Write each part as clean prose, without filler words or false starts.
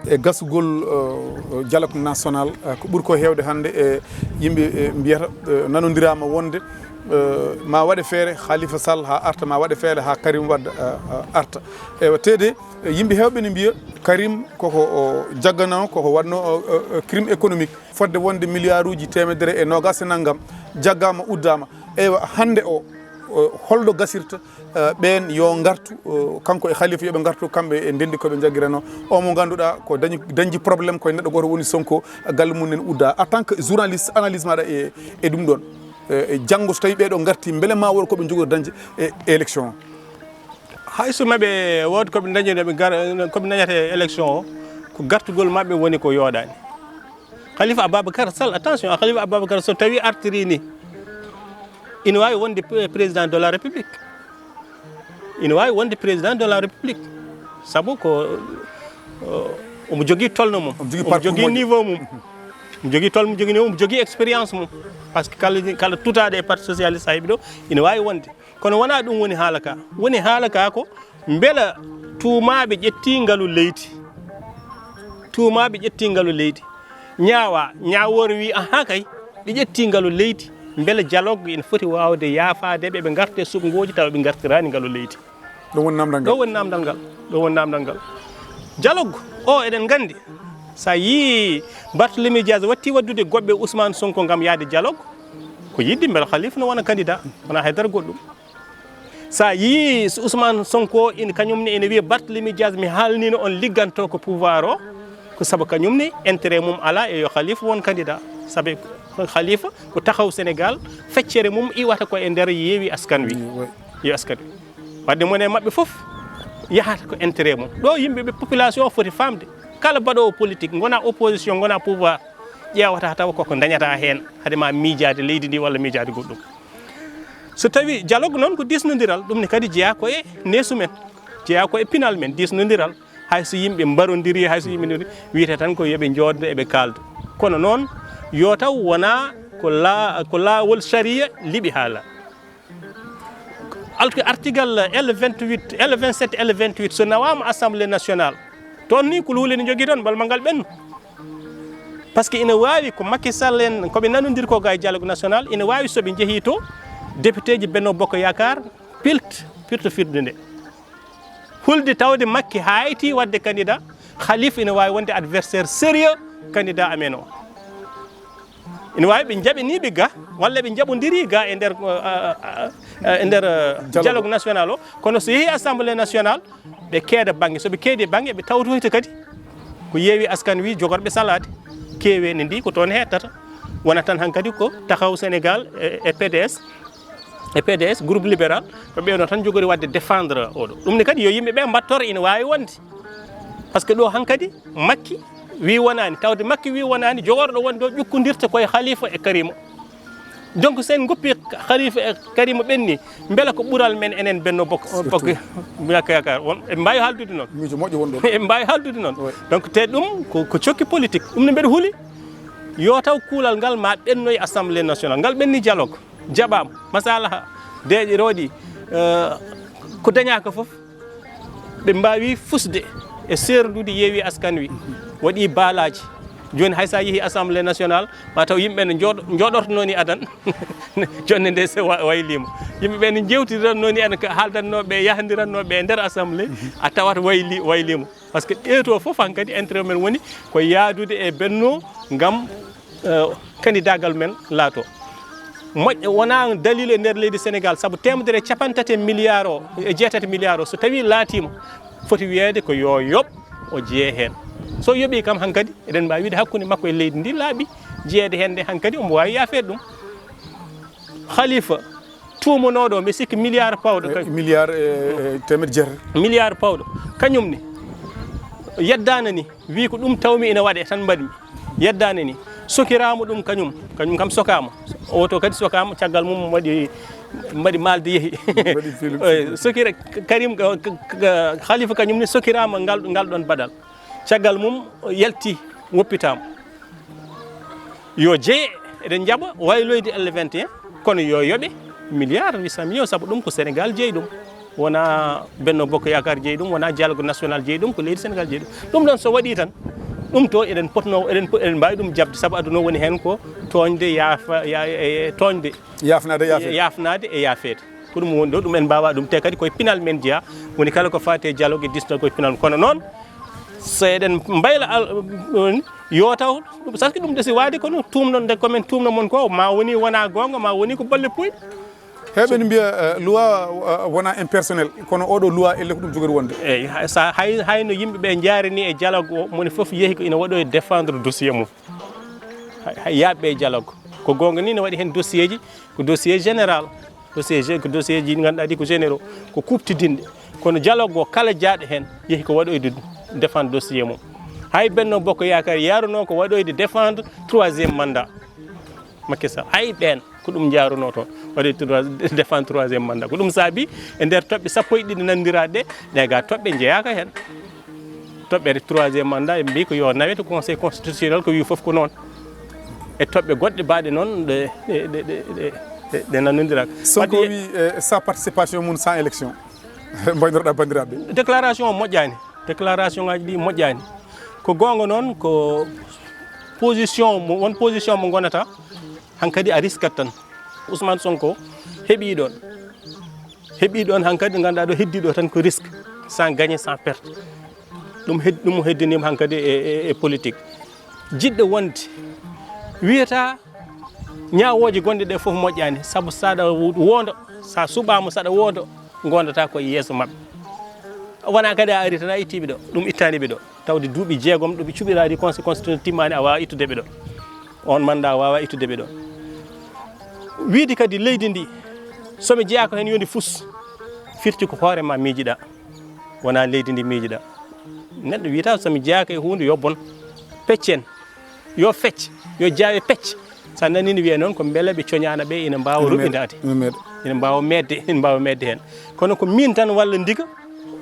e gasugol dialogue national ko ɓuri ko hewde hannde e yimɓe mbiyata nanodirama wonde ma waɗe feere Khalifa Sall ha arta ma waɗe feere ha Karim Wade arta ewa tede yimɓe hewɓe ne mbiya Karim koko jaggano koko wadno crime économique fodde wonde milliard uji temedere e nogas e naggam jaggama uddama ewa hande o holɗo gasirta ɓen yo gartu kanko e Khalifa yoɓe gartu kamɓe e ndendi koɓe jagguirano o mo ganduɗa ko dañji probléme koye neɗɗo goto woni Sonko galle mum en udda en tant que journaliste analyse maɗa e ɗum ɗon janggo so tawi ɓeɗo garti beele ma won koɓe jogori dañde e élection o hayso maɓe wodi koɓe dañi koɓe dañata élection o ko gartugol maɓɓe woni ko yooɗani Khalifa Ababacar Sall attention Khalifa Ababacar so tawi artiri ni ina wawi wonde président de la république ina wawi wonde président de la république saabu ko omo jogui tolno mum omo jogui niveau mum omo jogui tolno mum jogui niveau omo jogui expérience mum par ce que kala tutaɗo e parti socialiste hayɓe ɗo ina wawi wonde kono wona ɗum woni haala ka ko beela tuumaɓe ƴetti ngaalu leydi ñawore wi aha kay ɓe ƴetti ngaalu leydi beele dialogue ene foti wawde yaafade ɓe garte suɓgoji tawa ɓe gartirani ngaalu leydi ɗo woni namdal ngal dialogue o eɗen gandi sa yi Barthélémy Dias watti waddude goɓɓe Ousmane Sonko gam yaade dialogue ko yidde beele Khalifa no wona candidat wona haydara goɗɗum sa yi Ousmane Sonko ina kañumne ene wiya Barthélémy Dias mi haalnino on ligganto ko pouvoir o ko saabu kañumne intérêt mum ala e yo Khalifa won candidat saabu Khalifa ko taxaw Sénégal feccere mum iwata ko e nder yeewi askan wi wadde mon e mabɓe foof yahata ko intérêt mum ɗo yimɓeɓe population o foti famde kala mbaɗowo politique gona opposition gona pouvoir ƴewata taw koko dañata hen haade ma miijade leydi ndi walla miijade goɗɗum so tawi dialogue noon ko disnodiral ɗum ne kadi jeeya ko e neesu men jeeya ko e pinal men disnodiral hayso yimɓe mbarodiri hayso yimɓe wiyete tan ko yooɓe joddo eɓe kalda kono noon yo taw wona ko laawol sharia liɓi haala article L28 L27 L28 so nawama assemblée nationale toon ni ko luule ne jogui toon balma ngal ɓenno par ce que ina wawi ko Macky Sall en koɓe nanodiri ko ga e dialogue national ina wawi soɓe jeehi to député ji Benno Bokk Yakar pirto firde nde hulde tawde Macky hayti wadde candidat Khalifa ina wawi wonde adversaire sérieux candidat amen o ina wawi ɓe jaɓiniɓe ga walla ɓe jaɓodiri ga e nder dialogue national o kono so yeehi assemblée national ɓe keeda banggue soɓe keedi banggue ɓe tawtoyta kadi ko yeewi askan wi jogorɓe salade kewene ndi ko toon hettata wona tan hankkadi ko taxaw Sénégal e PDS groupe libéral ko ɓeeno tan jogori wadde défendre oɗo ɗum ne kadi yo yimɓeɓe mbattora ina wawi wonde par ce que ɗo hankkadi Macky wi wonani tawde Macky wi wonani jogorɗo wonde o ƴukkodirta koye Khalifa e Karima donc sen goppi Khalifa e Karima ɓenni beela ko ɓuural men enen Benno Bokk Yakar eɓe mbawi haldude noon eɓe mbawi haldude noon donc te ɗum ko cokki politique ɗum ne mbeɗa huuli yo taw kuulal ngal ma ɓennoye assemblée nationale ngal ɓenni dialogue jaɓama masalaha deeƴe rooɗi ko dañaka foof ɓe mbawi fusde e serdude yeewi askan wi waɗi baalaji joni haysa yeehi assemblée nationale ma taw yimɓe ne jooɗortono ni adan jonde nde se waylima yimɓeɓe ne jewtiran noon en haaldannoɓe yahandirannoɓe e nder assemblée a tawat waylima par ce que ɗeeto foof hankkadi intérêt men woni ko yaadude e Benno gam candidagal men laato moƴƴo wona dalil e nder leydi Sénégal saabu temedere capantati milliard o e jeetati milliard o so tawi laatima foti wiyede ko yo yoɓ o jee hen so yoɓi kam hankkadi eɗen mbawi wiide hakkude makko e leydi ndi laaɓi jeede hen nde hankkadi omo wawi yaafede ɗum Khalifa tumanoɗo mi sikki milliard pawɗo milliard e temedde jeetati milliard pawɗo kañum ni yeddana ni wi ko ɗum tawmi ina waɗe tan mbaɗmi yeddana ni sokirama ɗum kañum kam sokama oto kadi sokama caggal mum mbaɗi malde yeehi sokira Karim Khalifa kañum ni sokirama ngal ɗon baɗal caggal mum yalti woppitama yo jeye eɗen jaɓa wayloyde L21 kono yo yoɓe milliard 800 millions saabu ɗum ko Sénégal jeeyi ɗum wona Benno Bokk Yakar jeeyi ɗum wona dialogue national jeeyi ɗum ko leydi Sénégal jeeyi ɗum ɗum ɗon so waɗi tan ɗum to eɗen potno eɗen mbawi ɗum jabde saabu aduna woni hen ko toñde toñde yafnade e yaafede ko ɗum woni ɗo ɗum en mbawa ɗum te kadi koye pinal men jeeya woni kala ko fate dialogue e disnal koye pinal kono noon so eɗen mbayla yotaw par ce que ɗum ɗesi waade kono tumno nde komin tumno mon ko ma woni wona gonga ma woni ko bolle puyɗe heɓe mbiya loi wona impersonnel kono oɗo loi elle ko ɗum jogori wonde eyyi sa hayno yimɓeɓe jaarani e dialogue o moni foof yeehi ko ina waɗo e défendre dossier mum yaaɓe e dialogue ko gonga ni ne waɗi hen dossier ji ko dossier général ko dossier ji ɗi ganduɗa ɗi ko généraux ko kuptidinɗe kono dialogue o kala jaaɗo hen yeehi ko waɗoyde défendre dossier mum hay Benno Bokk Yakar yaruno ko waɗoyde défendre 3e mandat Macky Sall hay ɓen ko ɗum jaruno toon waɗoyde défendre 3e mandat ko ɗum saabi e nder toɓɓe sappo e ɗiɗi nandiraɗe ɗe ga toɓɓe jeeyaka hen toɓɓere 3e mandat ɓe mbi ko yo nawe to conseil constitutionnel ko wi foof ko noon e toɓɓe goɗɗe baɗe noon ɗe nanodiraka Sonko wi sa participation mum sans élection mbaynotoɗa bandiraɓe déclaration o moƴƴani déclaration ngaji ɗi moƴƴani ko gonga noon ko position won position mo gonata hankkadi a riskat tan Ousmane Sonko heeɓi ɗon hankkadi ganduɗa ɗo heddi ɗo tan ko risque sans gagner sans perte ɗum heddinima hankkadi e politique jiɗɗo wonde wiyata ñawoje gonɗe ɗe foof moƴƴani saabu saɗa wooda sa suɓama saɗa wooda gondata koye yeeso mabɓe wona kadi a ari tan a ittiɓe ɗo ɗum ittaniɓe ɗo tawde duuɓi jeegom ɗoɓe cuɓiradi conseil constitutionnel timmani a wawa ittudeɓe ɗo on manda a wawa ittudeɓe ɗo wiide kadi leydi ndi somi jeeya ko hen yoni fus firti ko hoorema miijiɗa wona leydi ndi miijiɗa neɗɗo wiyata somi jeeyaka e hunde yo bon peccen yo fecce yo jaawe pecce sa nanini wiye noon ko beele ɓe coñana ɓe ina mbawa ruɓidade ina mbawa medde hen kono ko min tan walla ndiga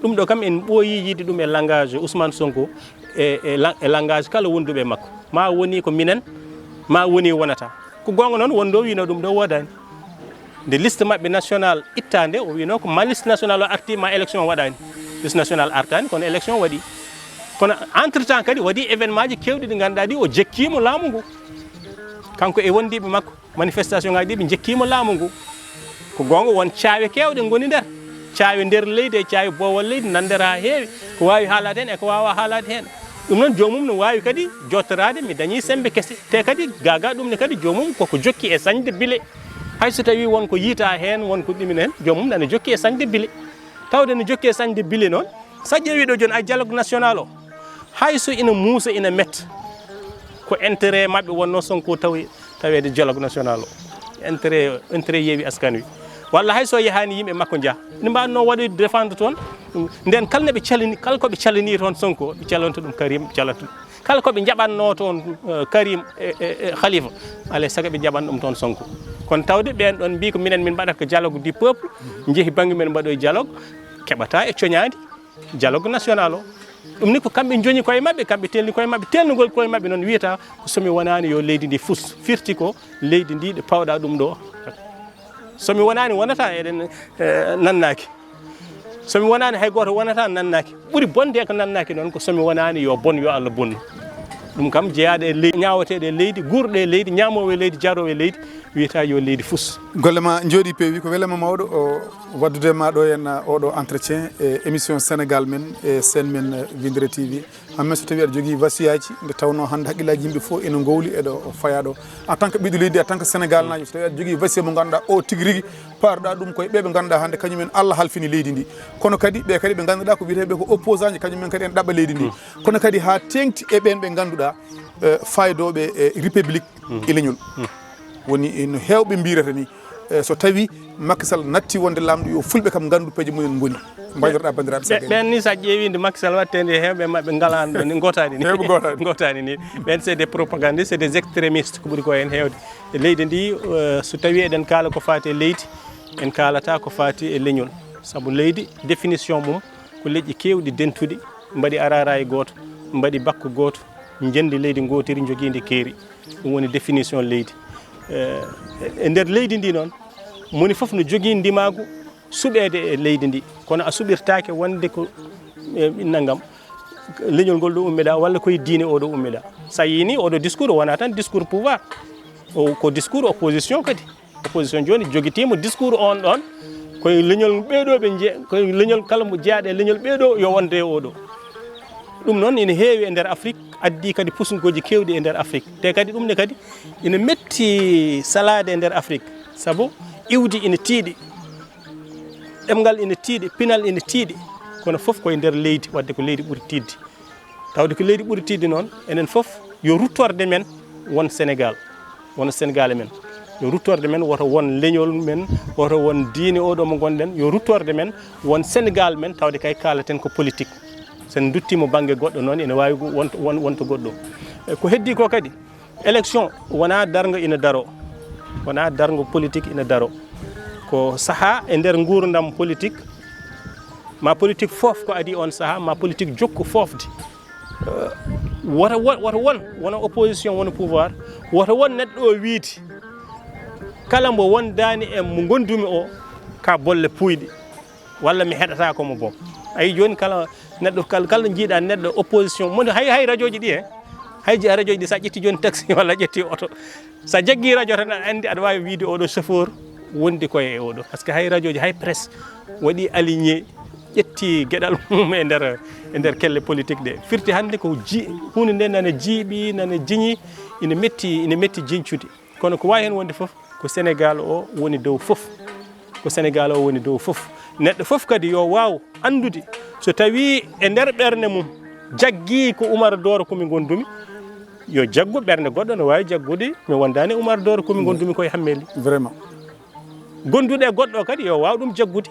ɗum ɗo kam en ɓooyi yiide ɗum e langage Ousmane Sonko e langage kala wonduɓe makko ma woni ko minen ma woni wonata ko gonga noon wonɗo wino ɗum ɗo wodani nde liste mabɓe national ittande o wino ko ma liste national o arti ma élection waɗani liste national artani kono élection waɗi kono entre temps kadi waɗi événement ji kewɗi ɗi ganduɗa ɗi o jekkimo laamu ngu kanko e wondiɓe makko manifestation ngaji ɗi ɓe jekkimo laamu ngu ko gonga won caawe kewɗe goni nder caawe nder leydi e caawe bowol leydi nandere ha heewi ko wawi haalade hen e ko wawa haalade hen ɗum noon jomum no wawi kadi jottorade mi dañi sembe kese te kadi gaga ɗum ne kadi jomum koko jokki e sañde bile hayso tawi wonko yiita hen wonko ɗumin hen jomum nane jokki e sañde bile tawde ne jokki e sañde bile noon sa ƴeewi ɗo joni a dialogue national o hayso ina muusa ina metta ko intérêt mabɓe wonno Sonko tawede dialogue national o intérêt yeewi askan wi walla hayso yahani yimɓe makko jaa ne mbanno waɗoyde défendre toon nden kala neɓe calini kala koɓe calini toon Sonko ɓe calanta ɗum Karim ɓe calanta ɗum kala koɓe jaɓanno toon Karim e Khalifa alay saago ɓe jaɓan ɗum toon Sonko kono tawde ɓen ɗon mbi ko minen min mbaɗata ko dialogue du peuple jeehi banggue men mbaɗoye dialogue keɓata e coñadi dialogue national o ɗum ni ko kamɓe joñi koye mabɓe kamɓe telni koye mabɓe telnugol koye mabɓe noon wiyata ko somi wonani yo leydi ndi fus firti ko leydi ndi ɗo pawɗa ɗum ɗo somi wonani wonata eɗen nannaki somi wonani hay goto wonata nannaki ɓuuri bonde ko nannaki noon ko somi wonani yo bon yo Allah bonnu ɗum kam jeeyaɗe e leydi ñawoteɗe e leydi guurɗe e leydi ñamowo e leydi jarowo e leydi wiyata yo leydi fus golle ma jooɗi peewi ko welema mawɗo o waddude ma ɗo en oɗo entretien e émission Sénégal men e sen men Winndere-tv hammen so tawi aɗa jogui wasiyaji nde tawno hande haqqillaji yimɓe foof ene gowli eɗo fayaɗo en tant que ɓiɗɗo leydi en tant que Sénégal najo so tawi aɗa jogui wasiya mo ganduɗa o tigui rigui parɗa ɗum koye ɓeɓe ganduɗa hande kañumen Allah halfini leydi ndi kono kadi ɓe kadi ɓe ganduɗa ko wiyeteɓe ko opposant ji kañumen kadi en ɗaɓɓa leydi ndi kono kadi ha tengti e ɓen ɓe ganduɗa faydoɓe e république e leñol woni no hewɓe mbirata ni so tawi Macky Sall natti wonde lamɗo yo fulɓe kam gandu peeje mumen goni mbaynorɗa bandiraɓe sa ɓen ni sa ƴeewi nde Macky Sall wattede hewɓe mabɓe galano ɗo ni gotani ni gotani ni ɓen c'est des propagandistes c'est des extrémistes ko ɓuuri ko hen hewde e leydi ndi so tawi eɗen kaala ko fati e leydi en kalata ko fati e leñol saabu leydi définition mum ko leƴƴi kewɗi dentuɗi mbaɗi arara e goto mbaɗi bakka goto jendi leydi gotiri joguidi keeri ɗum woni définition leydi e nder leydi ndi noon moni foof no jogui ndimagu suɓede e leydi ndi kono a suɓirtake wonde ko innangam leñol ngol ɗo ummiɗa walla koye diine oɗo ummiɗa sa yini oɗo discours wona tan discours pouvoir o ko discours opposition kadi opposition joni joguitimo discours on ɗon koye leñol ɓeeɗo ɓe koye leñol kala mo jeeyaɗe leñol ɓeeɗo yo wonde oɗo ɗum noon ina heewi e nder Afrique addi kadi pusgoji kewɗi e nder Afrique te kadi ɗum ne kadi ina metti salade e nder Afrique saabu iwdi ina tiiɗi ɗemgal ina tiiɗi pinal ina tiiɗi kono fof koye nder leydi wadde ko leydi ɓuuri tiidde tawde ko leydi ɓuuri tiidde noon enen fof yo ruttorde men won Sénégal won Sénégal men yo ruttorde men woto won leñol men woto won diine oɗo mo gonɗen yo ruttorde men won Sénégal men tawde kay kalaten ko politique sen duttimo banggue goɗɗo noon ene wawi wonto goɗɗo ko heddi ko kadi élection wona dargo ina daro wona dargo politique ina daro ko saaha e nder gurdam politique ma politique foof ko adi on saaha ma politique jokku fofde woto won wona opposition wona pouvoir woto won neɗɗo o wiide kala mbo wondani e mo gondumi o ka bolle puyɗe walla mi heɗata komo boom ayi joni kala neɗɗo kala jiiɗa neɗɗo opposition mo hay radio ji ɗi he hay radio ji ɗi sa ƴetti joni taxi walla ƴetti auto sa jaggui radio tan aɗa andi aɗa wawi wiide oɗo chauffeur wondi koye e oɗo par ce que hay radio ji hay presse waɗi aligné ƴetti gueɗal mum e nder kelle politique ɗe firti hande ko hunde nde nana jiiɓi nana jiñi ina metti jiñcude kono ko wawi hen wonde foof ko Sénégal o woni dow foof ko Sénégal o woni dow foof neɗɗo foof kadi yo waw andude so tawi e nder ɓerde mum jaggui ko Oumar Doro komi gondumi yo jaggu ɓerde goɗɗo no wawi jaggude mi wondani Oumar Doro komi gondumi koye HAMET LY vraiment gonduɗo e goɗɗo kadi yo waw ɗum jaggude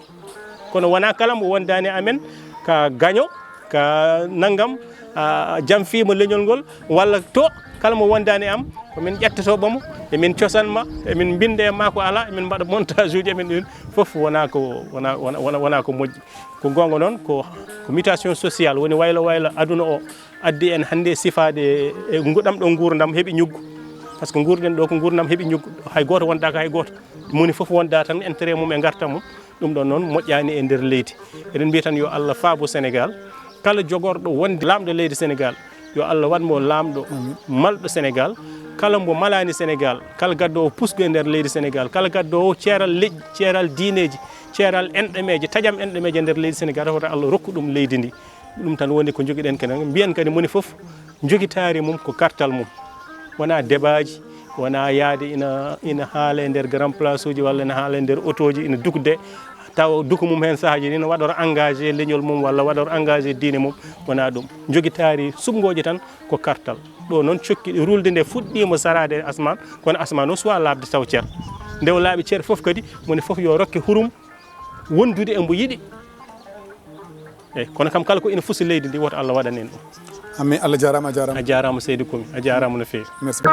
kono wona kala mo wondani amen ka gaño ka naggam jamfima leñol ngol walla to kala mo wondani am komin ƴettotoɓamo emin cosanma emin binde e ma ko ala emin mbaɗa montage uji emin ɗin foof wona ko moƴƴi ko gonga noon ko mutation sociale woni waylo aduna o addi en hande sifade e ɗam ɗo gurdam heeɓi ñuggu par ce que gurɗen ɗo ko gurdam heeɓi ñuggu hay goto wonda ko hay goto moni foof wonda tan intérêt mum e gartam mum ɗum ɗon noon moƴƴani e nder leydi eɗen mbiya tan yo Allah faabo Sénégal kala jogorɗo wonde lamɗo leydi Sénégal yo Allah watmo lamɗo malɗo Sénégal kala mbo malani Sénégal kala gaddowo pusgo e nder leydi Sénégal kala gaddowo ceeral leƴƴi ceeral diineji ceeral enɗemeje taƴam enɗemeje e nder leydi Sénégal woto Allah rokku ɗum leydi ndi ɗum tan woni ko joguiɗen kene mbiyen kadi moni foof joguitari mum ko kartal mum wona débat ji wona yaade ina haala e nder grand place uji walla ina haala e nder auto ji ina dukde taw duku mum hen sahaji ni no waɗor engagé leñol mum walla waɗor engagé diine mum wona ɗum joguitari subgoji tan ko kartal ɗo noon cokki rulde nde fuɗɗima sarade e asman kono asman o suwa labde taw ceer ndew laaɓi ceer foof kadi moni foof yo rokke hurum wondude e mbo yiɗi eyyi kono kam kala ko ina fusi leydi ndi woto Allah waɗan en ɗum amin Allah jarama a jarama seydi komi a jarama no fewi merci